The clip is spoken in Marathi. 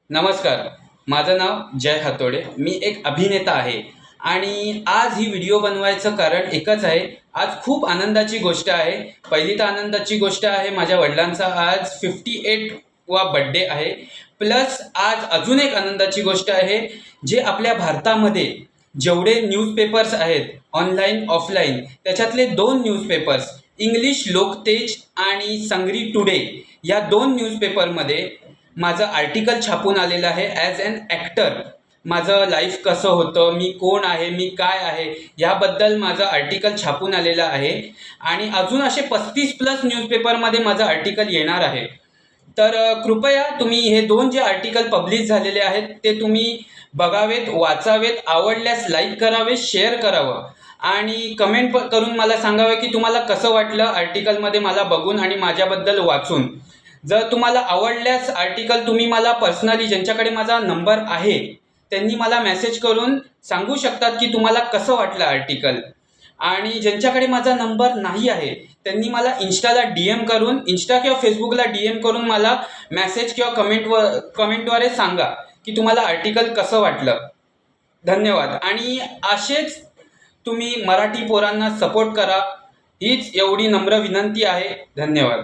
नमस्कार. माझं नाव जय हातोडे. मी एक अभिनेता आहे आणि आज ही व्हिडिओ बनवायचं कारण एकच आहे. आज खूप आनंदाची गोष्ट आहे. पहिली तर आनंदाची गोष्ट आहे, माझ्या वडिलांचा आज 58वा बर्थडे आहे. प्लस आज अजून एक आनंदाची गोष्ट आहे, जे आपल्या भारतामध्ये जेवढे न्यूजपेपर्स आहेत ऑनलाईन, ऑफलाईन, त्याच्यातले 2 न्यूजपेपर्स इंग्लिश लोकतेज आणि संगरी टुडे या 2 न्यूजपेपरमध्ये माझं आर्टिकल छापून आलेलं आहे. ॲज ॲन ॲक्टर माझं लाईफ कसं होतं, मी कोण आहे, मी काय आहे, याबद्दल माझं आर्टिकल छापून आलेलं आहे. आणि अजून असे 35+ न्यूजपेपरमध्ये माझं आर्टिकल येणार आहे. तर कृपया तुम्ही हे 2 जे आर्टिकल पब्लिश झालेले आहेत ते तुम्ही बघावेत, वाचावेत, आवडल्यास लाईक करावे, शेअर करावं आणि कमेंट करून मला सांगावे की तुम्हाला कसं वाटलं आर्टिकलमध्ये मला बघून आणि माझ्याबद्दल वाचून. जर तुम्हाला आवडल्यास आर्टिकल तुम्ही मला पर्सनली, ज्यांच्याकडे माझा नंबर आहे त्यांनी मला मेसेज करून सांगू शकतात की तुम्हाला कसं वाटलं आर्टिकल. आणि ज्यांच्याकडे माझा नंबर नाही आहे त्यांनी मला इंस्टाला DM करून, इंस्टा किंवा फेसबुकला DM करून मला मेसेज किंवा कमेंटद्वारे सांगा की तुम्हाला आर्टिकल कसं वाटलं. धन्यवाद. आणि असेच तुम्ही मराठी पोरांना सपोर्ट करा, हीच एवढी नम्र विनंती आहे. धन्यवाद.